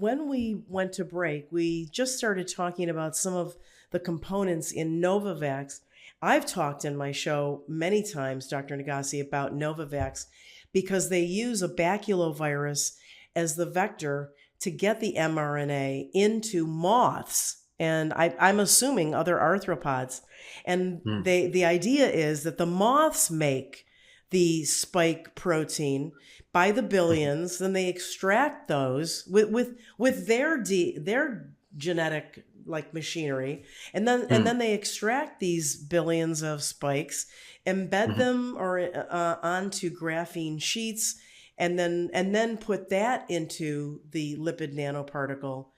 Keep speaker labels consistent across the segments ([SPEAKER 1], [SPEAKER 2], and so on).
[SPEAKER 1] when we went to break, we just started talking about some of the components in Novavax. I've talked in my show many times, Dr. Nagase, about Novavax because they use a baculovirus as the vector to get the mRNA into moths and I'm assuming other arthropods. And
[SPEAKER 2] Mm,
[SPEAKER 1] the idea is that the moths make the spike protein by the
[SPEAKER 2] mhm,
[SPEAKER 1] billions, then they extract those with their genetic like machinery, and
[SPEAKER 2] mm,
[SPEAKER 1] then they extract these billions of spikes, embed
[SPEAKER 2] mhm.
[SPEAKER 1] them or onto graphene sheets, and then put that into the lipid nanoparticle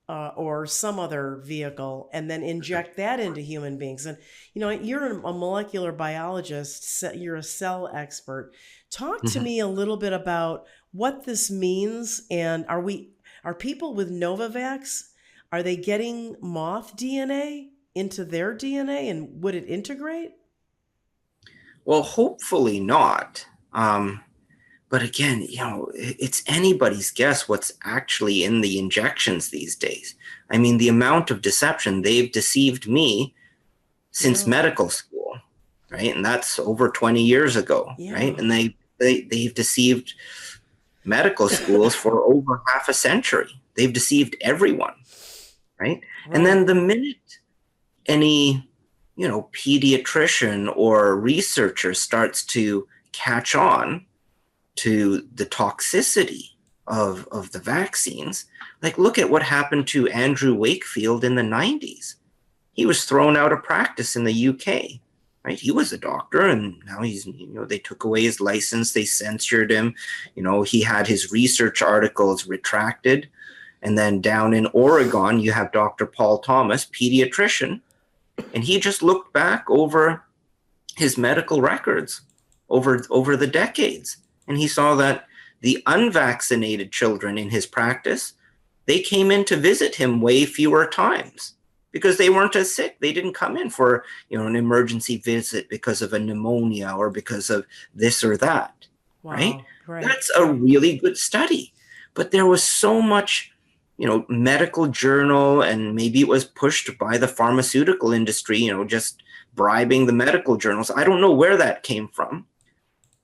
[SPEAKER 1] or some other vehicle, and then inject that into human beings. And you're a molecular biologist, you're a cell expert. Talk to
[SPEAKER 2] Mhm.
[SPEAKER 1] me a little bit about what this means, and are people with Novavax, are they getting moth DNA into their DNA, and would it integrate?
[SPEAKER 2] Well, hopefully not. But again, it's anybody's guess what's actually in the injections these days. I mean, the amount of deception, they've deceived me since
[SPEAKER 1] Yeah,
[SPEAKER 2] medical school, right? And that's over 20 years ago, right?
[SPEAKER 1] yeah.
[SPEAKER 2] And they've deceived medical schools for over half a century. They've deceived everyone, right? And
[SPEAKER 1] Right.
[SPEAKER 2] then the minute any, pediatrician or researcher starts to catch on to the toxicity of the vaccines, like look at what happened to Andrew Wakefield in the 90s. He was thrown out of practice in the UK, right? He was a doctor, and now they took away his license, they censored him. He had his research articles retracted. And then down in Oregon, you have Dr. Paul Thomas, pediatrician, and he just looked back over his medical records over the decades, and he saw that the unvaccinated children in his practice, they came in to visit him way fewer times because they weren't as sick. They didn't come in for an emergency visit because of a pneumonia or because of this or that, right?
[SPEAKER 1] Wow. Right.
[SPEAKER 2] That's a
[SPEAKER 1] Right.
[SPEAKER 2] really good study. But there was so much medical journal, and maybe it was pushed by the pharmaceutical industry, just bribing the medical journals. I don't know where that came from,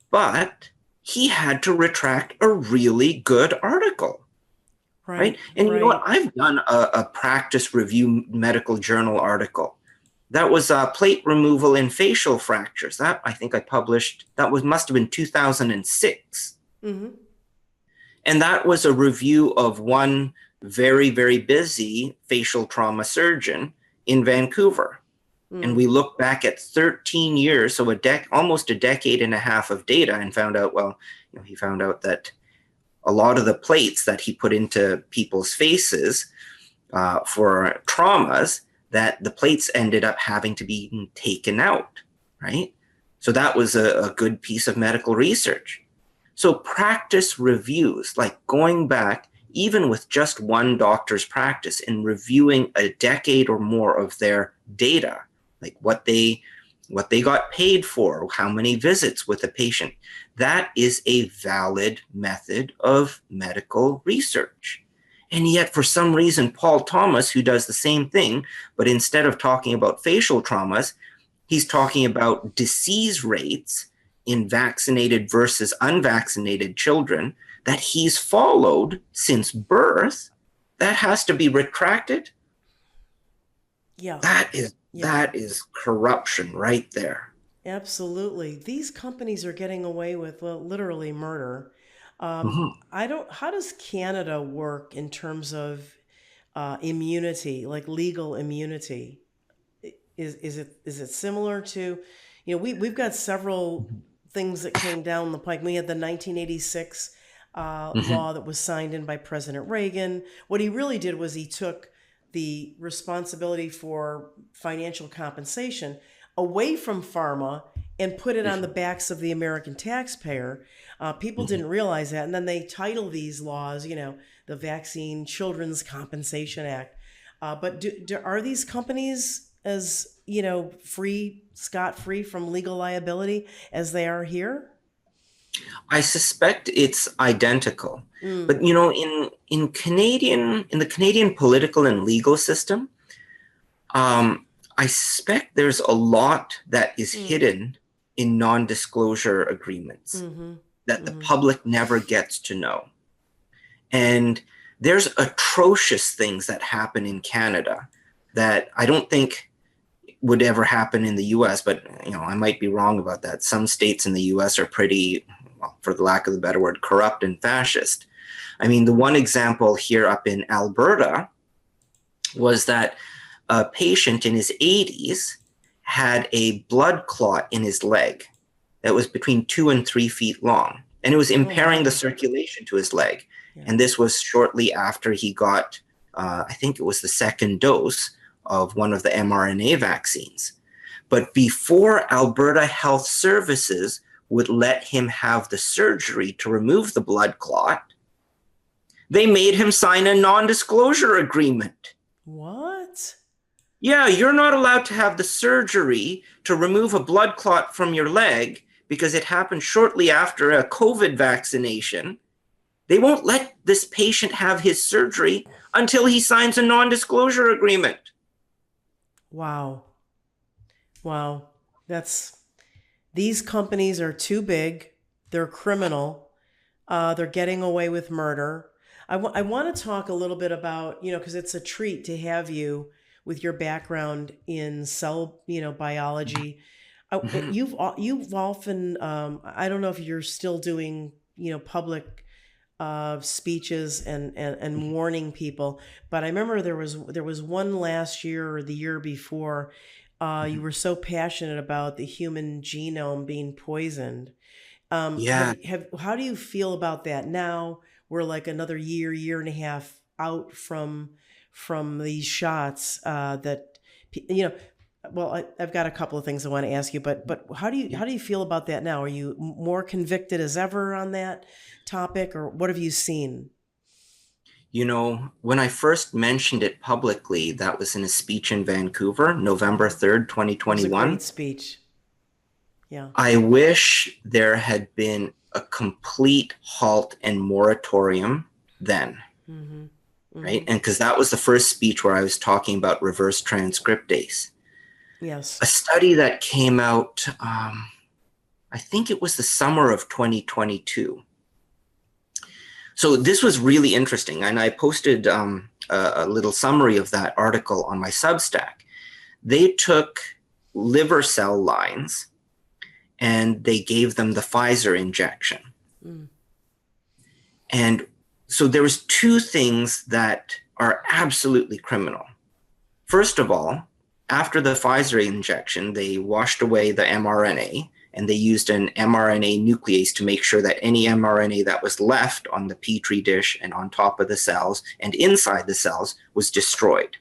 [SPEAKER 2] but he had to retract a really good article, right?
[SPEAKER 1] Right.
[SPEAKER 2] And you know what?
[SPEAKER 1] Right.
[SPEAKER 2] I've done a practice review medical journal article. That was plate removal in facial fractures. That I think I published. That must have been 2006.
[SPEAKER 1] Mm-hmm.
[SPEAKER 2] And that was a review of one very, very busy facial trauma surgeon in Vancouver. And
[SPEAKER 1] Mm.
[SPEAKER 2] we looked back at 13 years, so almost a decade and a half of data, and found out, well, he found out that a lot of the plates that he put into people's faces for traumas, that the plates ended up having to be taken out, right? So that was a good piece of medical research. So practice reviews, like going back, even with just one doctor's practice and reviewing a decade or more of their data, like what they got paid for, how many visits with a patient, that is a valid method of medical research. And yet, for some reason, Paul Thomas, who does the same thing, but instead of talking about facial traumas, he's talking about disease rates in vaccinated versus unvaccinated children that he's followed since birth, that has to be retracted.
[SPEAKER 1] Yeah.
[SPEAKER 2] That is
[SPEAKER 1] Yeah.
[SPEAKER 2] that is corruption right there.
[SPEAKER 1] Absolutely. These companies are getting away with, well, literally murder.
[SPEAKER 2] Mhm.
[SPEAKER 1] I don't, how does Canada work in terms of immunity, like legal immunity? Is it similar to, we've got several
[SPEAKER 2] Mhm.
[SPEAKER 1] things that came down the pike. We had the 1986
[SPEAKER 2] Mhm.
[SPEAKER 1] law that was signed in by President Reagan. What he really did was he took the responsibility for financial compensation away from pharma and put it on the
[SPEAKER 2] Mhm.
[SPEAKER 1] backs of the American taxpayer. People
[SPEAKER 2] Mhm.
[SPEAKER 1] didn't realize that, and then they title these laws, the Vaccine Children's Compensation Act. But are these companies as free, scot free from legal liability as they are here?
[SPEAKER 2] I suspect it's identical.
[SPEAKER 1] Mm,
[SPEAKER 2] But in the Canadian political and legal system, I suspect there's a lot that is
[SPEAKER 1] mm,
[SPEAKER 2] hidden in non-disclosure agreements
[SPEAKER 1] mm-hmm,
[SPEAKER 2] that the
[SPEAKER 1] mm-hmm.
[SPEAKER 2] public never gets to know. And there's atrocious things that happen in Canada that I don't think would ever happen in the US, but I might be wrong about that. Some states in the US are pretty, well, for the lack of a better word, corrupt and fascist. I mean, the one example here up in Alberta was that a patient in his 80s had a blood clot in his leg that was between 2 and 3 feet long, and it was
[SPEAKER 1] Oh
[SPEAKER 2] impairing the
[SPEAKER 1] my.
[SPEAKER 2] circulation to his leg.
[SPEAKER 1] Yeah.
[SPEAKER 2] And this was shortly after he got, I think it was the second dose of one of the mRNA vaccines. But before Alberta Health Services would let him have the surgery to remove the blood clot, they made him sign a non-disclosure agreement.
[SPEAKER 1] What?
[SPEAKER 2] Yeah, you're not allowed to have the surgery to remove a blood clot from your leg because it happened shortly after a COVID vaccination. They won't let this patient have his surgery until he signs a non-disclosure agreement.
[SPEAKER 1] Wow. Wow. That's these companies are too big. They're criminal. They're getting away with murder. I want to talk a little bit about, because it's a treat to have you with your background in cell, biology.
[SPEAKER 2] Mhm.
[SPEAKER 1] You've often, I don't know if you're still doing, public speeches and warning people, but I remember there was one last year or the year before. You
[SPEAKER 2] Mhm.
[SPEAKER 1] were so passionate about the human genome being poisoned.
[SPEAKER 2] Yeah,
[SPEAKER 1] How do you feel about that now? We're like another year and a half out from these shots. That you know. Well, I've got a couple of things I want to ask you, but how do you feel about that now? Are you more convicted as ever on that topic, or what have you seen?
[SPEAKER 2] when I first mentioned it publicly, that was in a speech in Vancouver, November 3rd,
[SPEAKER 1] It was a great
[SPEAKER 2] 2021.
[SPEAKER 1] speech. Yeah.
[SPEAKER 2] I wish there had been a complete halt and moratorium then,
[SPEAKER 1] Mm-hmm.
[SPEAKER 2] right?
[SPEAKER 1] Mm-hmm.
[SPEAKER 2] And because that was the first speech where I was talking about reverse transcriptase.
[SPEAKER 1] Yes.
[SPEAKER 2] A study that came out, I think it was the summer of 2022. So this was really interesting, and I posted a little summary of that article on my Substack. They took liver cell lines and they gave them the Pfizer injection.
[SPEAKER 1] Mm.
[SPEAKER 2] And so there was two things that are absolutely criminal. First of all, after the Pfizer injection, they washed away the mRNA and they used an mRNA nuclease to make sure that any mRNA that was left on the petri dish and on top of the cells and inside the cells was destroyed.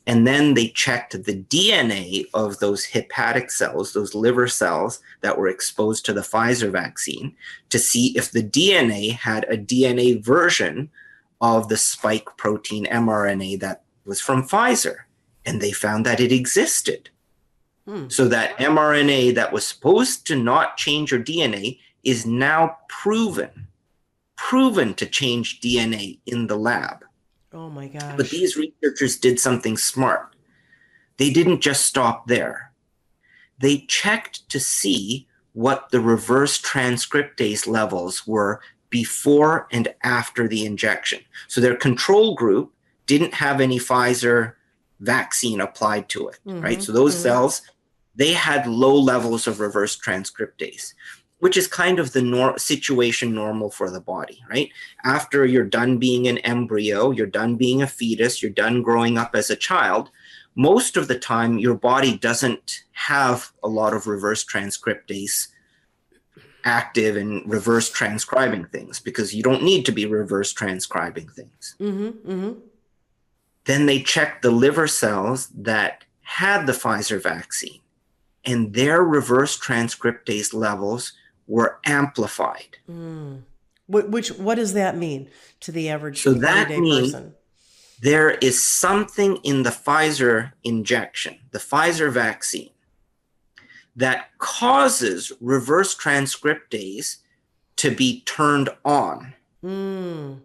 [SPEAKER 2] And then they checked the DNA of those hepatic cells, those liver cells that were exposed to the Pfizer vaccine, to see if the DNA had a DNA version of the spike protein mRNA that was from Pfizer. And they found that it existed.
[SPEAKER 1] Hmm.
[SPEAKER 2] So that mRNA that was supposed to not change your DNA is now proven to change DNA in the lab.
[SPEAKER 1] Oh my
[SPEAKER 2] But
[SPEAKER 1] gosh.
[SPEAKER 2] these researchers did something smart. They didn't just stop there. They checked to see what the reverse transcriptase levels were before and after the injection. So their control group didn't have any Pfizer vaccine applied to it, right?
[SPEAKER 1] Mm-hmm.
[SPEAKER 2] So those
[SPEAKER 1] Mm-hmm.
[SPEAKER 2] cells, they had low levels of reverse transcriptase, which is kind of the situation normal for the body, right? After you're done being an embryo, you're done being a fetus, you're done growing up as a child, most of the time your body doesn't have a lot of reverse transcriptase active and reverse transcribing things because you don't need to be reverse transcribing things.
[SPEAKER 1] Mm-hmm. Mm-hmm.
[SPEAKER 2] Then they checked the liver cells that had the Pfizer vaccine, and their reverse transcriptase levels were amplified.
[SPEAKER 1] Mm. What does that mean to the average
[SPEAKER 2] So that
[SPEAKER 1] everyday
[SPEAKER 2] means
[SPEAKER 1] person?
[SPEAKER 2] there is something in the Pfizer injection, the Pfizer vaccine, that causes reverse transcriptase to be turned on.
[SPEAKER 1] Mm.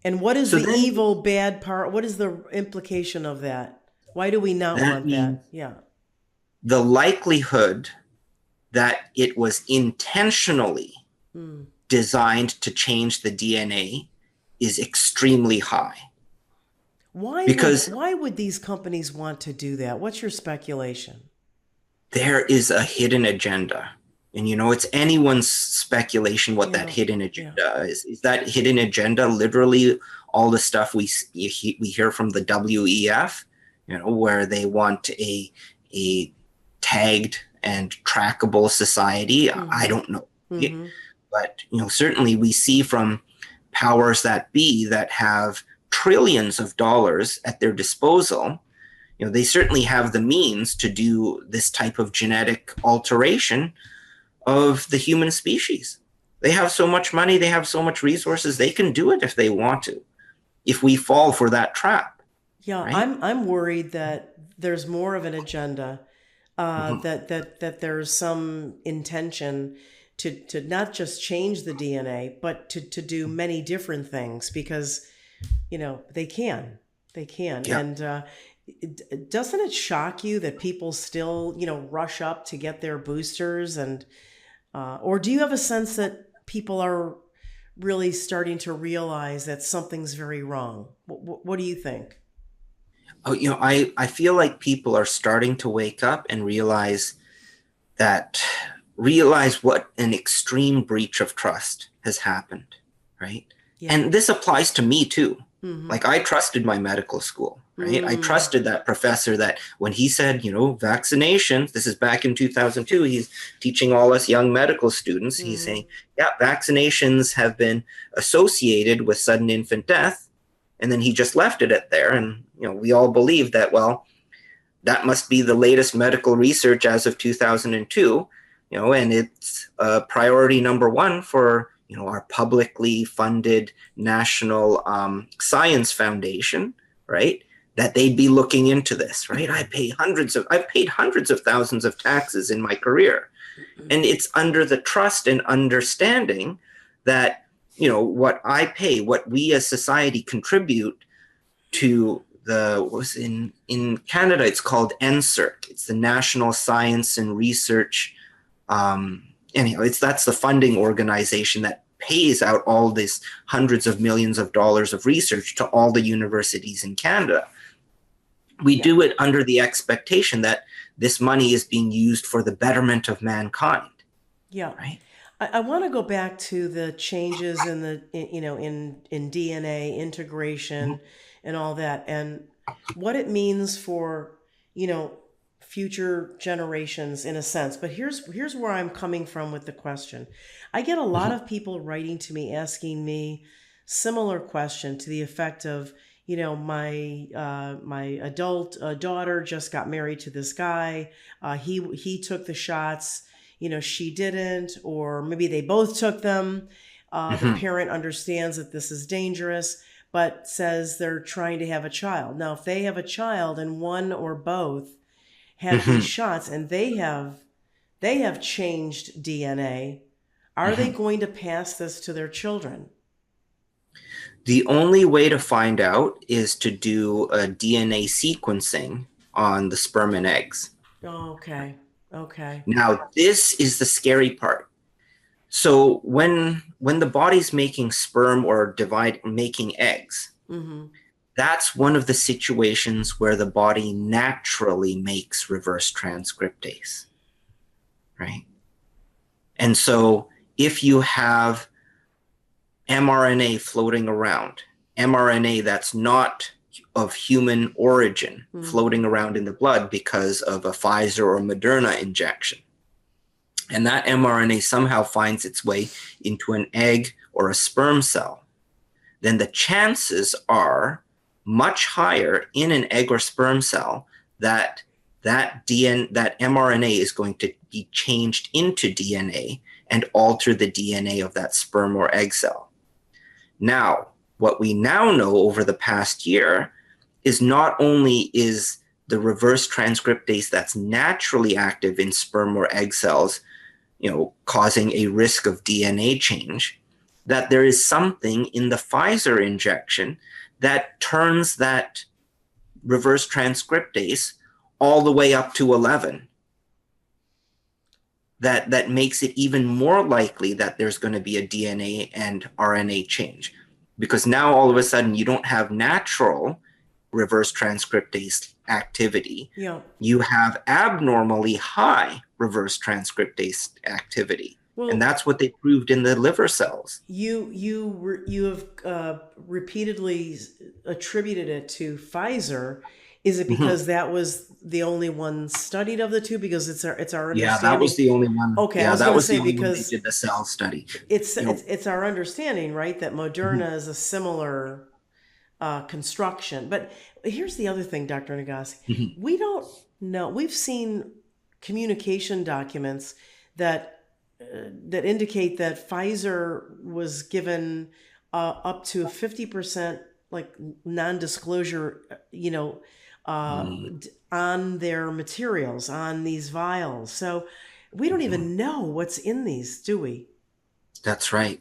[SPEAKER 1] And what is
[SPEAKER 2] So
[SPEAKER 1] the
[SPEAKER 2] then
[SPEAKER 1] evil bad part? What is the implication of that? Why do we not
[SPEAKER 2] that
[SPEAKER 1] want
[SPEAKER 2] means
[SPEAKER 1] that? Yeah.
[SPEAKER 2] the likelihood that it was intentionally
[SPEAKER 1] Mm.
[SPEAKER 2] designed to change the DNA is extremely high. Because
[SPEAKER 1] Why would these companies want to do that? What's your speculation?
[SPEAKER 2] there is a hidden agenda. And it's anyone's speculation what that
[SPEAKER 1] Yeah.
[SPEAKER 2] hidden
[SPEAKER 1] Yeah.
[SPEAKER 2] agenda is. Is that hidden agenda literally all the stuff we hear from the WEF, where they want a tagged and trackable society? I
[SPEAKER 1] Mm-hmm.
[SPEAKER 2] don't know.
[SPEAKER 1] Mm-hmm.
[SPEAKER 2] But certainly we see from powers that be that have trillions of dollars at their disposal, they certainly have the means to do this type of genetic alteration of the human species. They have so much money, they have so much resources, they can do it if they want to, if we fall for that trap,
[SPEAKER 1] Yeah,
[SPEAKER 2] right?
[SPEAKER 1] I'm worried that there's more of an agenda,
[SPEAKER 2] Mm-hmm.
[SPEAKER 1] that there's some intention to not just change the DNA, but to do many different things because they can,
[SPEAKER 2] Yeah.
[SPEAKER 1] and doesn't it shock you that people still rush up to get their boosters, and or do you have a sense that people are really starting to realize that something's very wrong? What do you think?
[SPEAKER 2] Oh, I feel like people are starting to wake up and realize what an extreme breach of trust has happened, right?
[SPEAKER 1] Yeah.
[SPEAKER 2] And this applies to me too.
[SPEAKER 1] Mm-hmm.
[SPEAKER 2] Like I trusted my medical school, right? I
[SPEAKER 1] Mm.
[SPEAKER 2] trusted that professor that when he said, vaccinations, this is back in 2002, he's teaching all us young medical students. He's
[SPEAKER 1] Mm-hmm.
[SPEAKER 2] saying, yeah, vaccinations have been associated with sudden infant death. And then he just left it at there. And, we all believe that, well, that must be the latest medical research as of 2002, and it's priority number one for, our publicly funded national science foundation, right? That they'd be looking into this, right? I've paid hundreds of thousands of taxes in my career. And it's under the trust and understanding that, what I pay, what we as society contribute to in Canada, it's called NSERC. It's the National Science and Research. Anyhow, that's the funding organization that pays out all this hundreds of millions of dollars of research to all the universities in Canada. We
[SPEAKER 1] Yeah.
[SPEAKER 2] do it under the expectation that this money is being used for the betterment of mankind,
[SPEAKER 1] Yeah.
[SPEAKER 2] right?
[SPEAKER 1] I want to go back to the changes in in DNA
[SPEAKER 2] Mm-hmm.
[SPEAKER 1] integration and all that, and what it means for you know future generations in a sense. But here's where I'm coming from with the question. I get a lot
[SPEAKER 2] Mm-hmm.
[SPEAKER 1] of people writing to me asking me similar question to the effect of my adult daughter just got married to this guy. He took the shots, she didn't, or maybe they both took them. The
[SPEAKER 2] Mm-hmm.
[SPEAKER 1] parent understands that this is dangerous, but says they're trying to have a child. Now, if they have a child and one or both had these
[SPEAKER 2] Mm-hmm.
[SPEAKER 1] shots and they have changed DNA, are they
[SPEAKER 2] Mm-hmm.
[SPEAKER 1] going to pass this to their children?
[SPEAKER 2] The only way to find out is to do a DNA sequencing on the sperm and eggs.
[SPEAKER 1] Oh, okay. Okay.
[SPEAKER 2] Now, this is the scary part. So when the body's making sperm or making eggs,
[SPEAKER 1] Mm-hmm.
[SPEAKER 2] that's one of the situations where the body naturally makes reverse transcriptase, right? And so if you have mRNA floating around, mRNA that's not of human origin
[SPEAKER 1] Mm-hmm.
[SPEAKER 2] floating around in the blood because of a Pfizer or Moderna injection, and that mRNA somehow finds its way into an egg or a sperm cell, then the chances are much higher in an egg or sperm cell that that mRNA is going to be changed into DNA and alter the DNA of that sperm or egg cell. Now, what we now know over the past year is not only is the reverse transcriptase that's naturally active in sperm or egg cells, causing a risk of DNA change, that there is something in the Pfizer injection that turns that reverse transcriptase all the way up to 11. That makes it even more likely that there's going to be a DNA and RNA change. Because now all of a sudden you don't have natural reverse transcriptase activity.
[SPEAKER 1] Yeah.
[SPEAKER 2] You have abnormally high reverse transcriptase activity.
[SPEAKER 1] Well,
[SPEAKER 2] and that's what they proved in the liver cells.
[SPEAKER 1] You have repeatedly attributed it to Pfizer. Is it because that was the only one studied of the two? Because it's our understanding.
[SPEAKER 2] Yeah, that was the only one.
[SPEAKER 1] Okay,
[SPEAKER 2] yeah,
[SPEAKER 1] I was
[SPEAKER 2] that
[SPEAKER 1] going to
[SPEAKER 2] was
[SPEAKER 1] say
[SPEAKER 2] the only one
[SPEAKER 1] because
[SPEAKER 2] they did the cell study.
[SPEAKER 1] it's our understanding, right, that Moderna is a similar construction. But here's the other thing, Dr. Nagase. We don't know. We've seen communication documents that indicate that Pfizer was given up to 50% like non-disclosure, on their materials, on these vials. So we don't even know what's in these, do we?
[SPEAKER 2] That's right.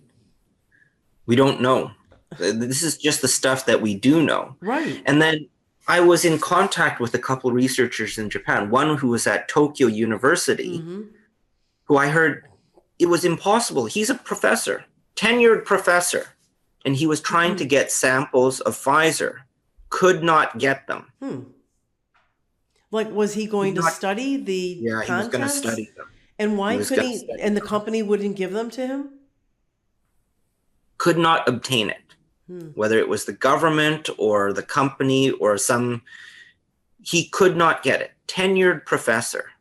[SPEAKER 2] We don't know. This is just the stuff that we do know.
[SPEAKER 1] Right.
[SPEAKER 2] And then I was in contact with a couple researchers in Japan, one who was at Tokyo University, who I heard it was impossible. He's a professor, tenured professor, and he was trying to get samples of Pfizer, could not get them.
[SPEAKER 1] Like, was he going to study the contents?
[SPEAKER 2] He was going to study them.
[SPEAKER 1] And why couldn't he? And the company wouldn't give them to him?
[SPEAKER 2] Could not obtain it. Whether it was the government or the company or he could not get it. Tenured professor,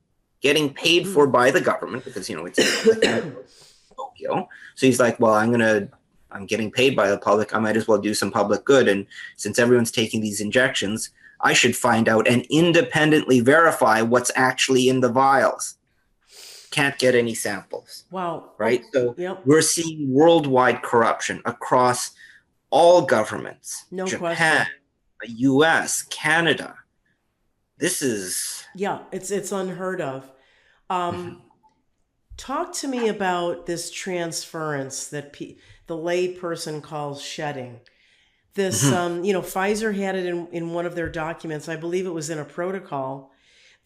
[SPEAKER 2] getting paid for by the government because, it's Tokyo. So he's like, well, I'm getting paid by the public. I might as well do some public good. And since everyone's taking these injections, I should find out and independently verify what's actually in the vials. Can't get any samples.
[SPEAKER 1] Wow.
[SPEAKER 2] Right? So we're seeing worldwide corruption across all governments.
[SPEAKER 1] No
[SPEAKER 2] Japan,
[SPEAKER 1] question.
[SPEAKER 2] US, Canada. This is...
[SPEAKER 1] Yeah, it's unheard of. Talk to me about this transference that the lay person calls shedding. This, Pfizer had it in one of their documents. I believe it was in a protocol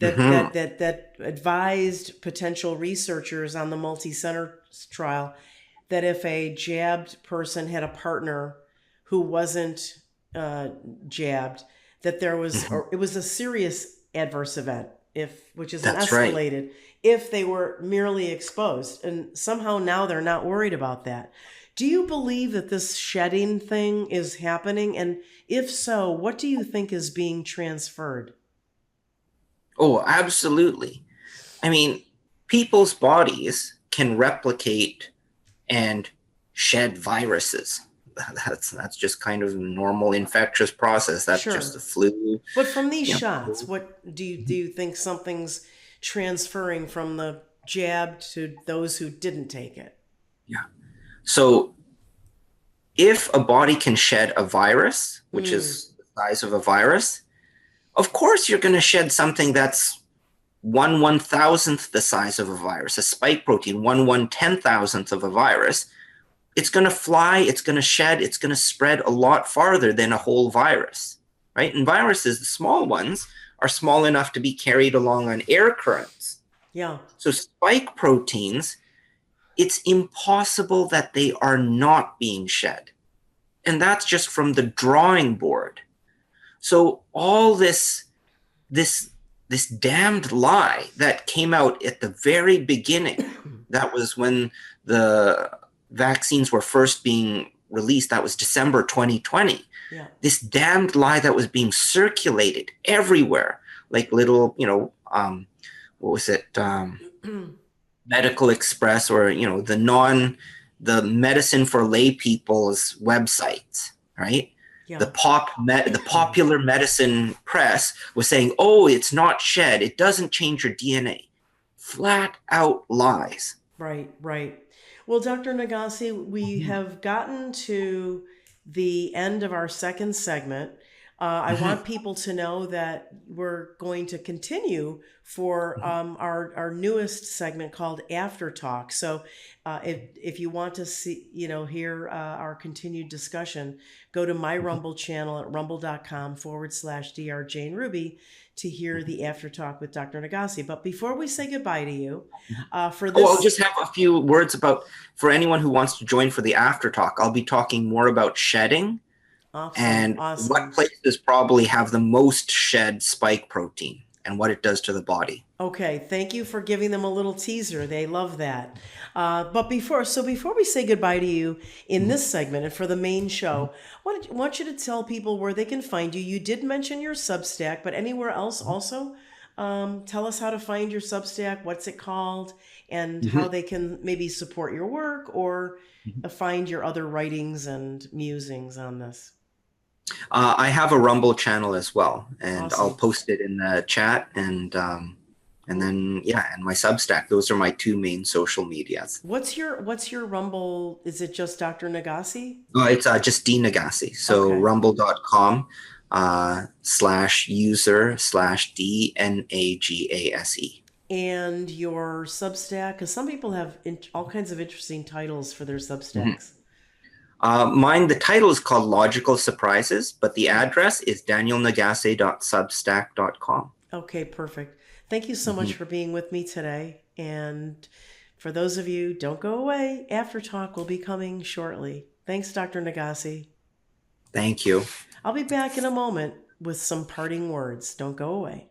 [SPEAKER 1] that advised potential researchers on the multi-center trial that if a jabbed person had a partner who wasn't jabbed, that there was it was a serious adverse event, which is escalated. Right. If they were merely exposed, and somehow now they're not worried about that. Do you believe that this shedding thing is happening? And if so, what do you think is being transferred?
[SPEAKER 2] Oh, absolutely. I mean, people's bodies can replicate and shed viruses. That's just kind of a normal infectious process. That's just the flu.
[SPEAKER 1] But from these shots, what do you think something's transferring from the jab to those who didn't take it?
[SPEAKER 2] Yeah. So if a body can shed a virus, which is the size of a virus, of course you're going to shed something that's 1/1000th the size of a virus, a spike protein, 1/10,000th of a virus. It's going to fly, it's going to shed, it's going to spread a lot farther than a whole virus, right? And viruses, the small ones, are small enough to be carried along on air currents.
[SPEAKER 1] Yeah.
[SPEAKER 2] So spike proteins, it's impossible that they are not being shed. And that's just from the drawing board. So all this damned lie that came out at the very beginning, that was when the vaccines were first being released, that was December 2020.
[SPEAKER 1] Yeah.
[SPEAKER 2] This damned lie that was being circulated everywhere, like little, what was it? Medical Express, or, the medicine for lay people's websites, right? Yeah. The popular medicine press was saying, oh, it's not shed. It doesn't change your DNA. Flat out lies.
[SPEAKER 1] Right. Well, Dr. Nagase, we have gotten to the end of our second segment. I want people to know that we're going to continue for our newest segment called After Talk. So if you want to see, hear our continued discussion, go to my Rumble channel at rumble.com/Dr. Jane Ruby to hear the After Talk with Dr. Nagase. But before we say goodbye to you, for this.
[SPEAKER 2] I'll just have a few words for anyone who wants to join for the After Talk. I'll be talking more about shedding.
[SPEAKER 1] Awesome.
[SPEAKER 2] What places probably have the most shed spike protein and what it does to the body.
[SPEAKER 1] Okay, thank you for giving them a little teaser. They love that. But before we say goodbye to you in this segment and for the main show, I want you to tell people where they can find you. You did mention your Substack, but anywhere else also? Tell us how to find your Substack, what's it called, and how they can maybe support your work or find your other writings and musings on this.
[SPEAKER 2] I have a Rumble channel as well, and
[SPEAKER 1] Awesome.
[SPEAKER 2] I'll post it in the chat, and then and my Substack. Those are my two main social medias.
[SPEAKER 1] What's your Rumble? Is it just Dr. Nagase?
[SPEAKER 2] It's just Dqniel Nagase. So
[SPEAKER 1] Okay.
[SPEAKER 2] rumble.com/user/DNAGASE.
[SPEAKER 1] And your Substack, because some people have all kinds of interesting titles for their Substacks.
[SPEAKER 2] Mine, the title is called Logical Surprises, but the address is danielnagase.substack.com.
[SPEAKER 1] Okay, perfect. Thank you so much for being with me today. And for those of you, don't go away. After Talk will be coming shortly. Thanks, Dr. Nagase.
[SPEAKER 2] Thank you.
[SPEAKER 1] I'll be back in a moment with some parting words. Don't go away.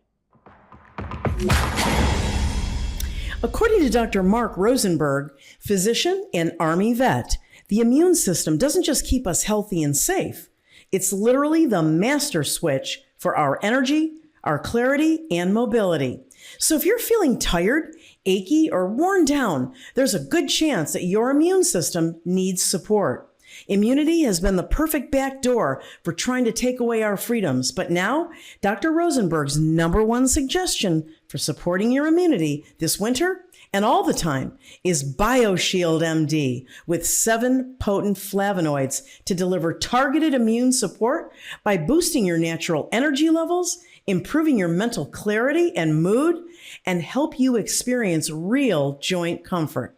[SPEAKER 1] According to Dr. Mark Rosenberg, physician and Army vet, the immune system doesn't just keep us healthy and safe. It's literally the master switch for our energy, our clarity, and mobility. So if you're feeling tired, achy, or worn down, there's a good chance that your immune system needs support. Immunity has been the perfect backdoor for trying to take away our freedoms. But now, Dr. Rosenberg's #1 suggestion for supporting your immunity this winter and all the time is BioShield MD with 7 potent flavonoids to deliver targeted immune support by boosting your natural energy levels, improving your mental clarity and mood, and help you experience real joint comfort.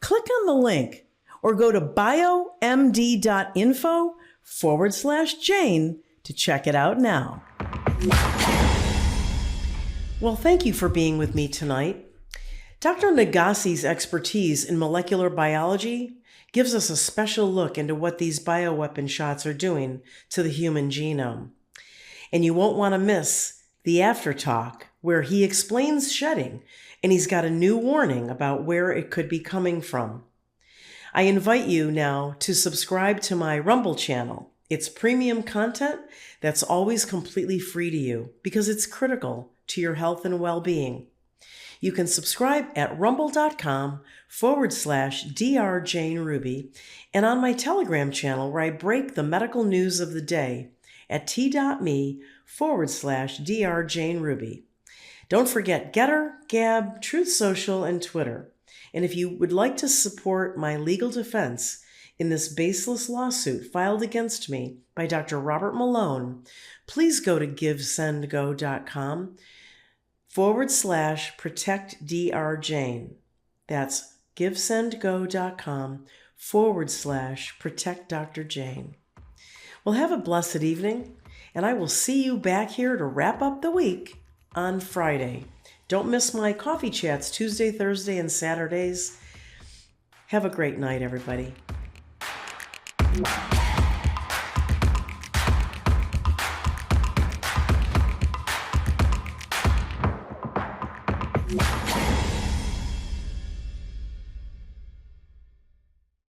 [SPEAKER 1] Click on the link or go to biomd.info/Jane to check it out now. Well, thank you for being with me tonight. Dr. Nagase's expertise in molecular biology gives us a special look into what these bioweapon shots are doing to the human genome. And you won't want to miss the After Talk, where he explains shedding, and he's got a new warning about where it could be coming from. I invite you now to subscribe to my Rumble channel. It's premium content that's always completely free to you because it's critical to your health and well-being. You can subscribe at rumble.com/Dr. Jane Ruby and on my Telegram channel where I break the medical news of the day at t.me/Dr. Jane Ruby. Don't forget Getter, Gab, Truth Social, and Twitter. And if you would like to support my legal defense in this baseless lawsuit filed against me by Dr. Robert Malone, please go to givesendgo.com/protect Dr. Jane. That's givesendgo.com/protect Dr. Jane. Well, have a blessed evening, and I will see you back here to wrap up the week on Friday. Don't miss my coffee chats Tuesday, Thursday, and Saturdays. Have a great night, everybody.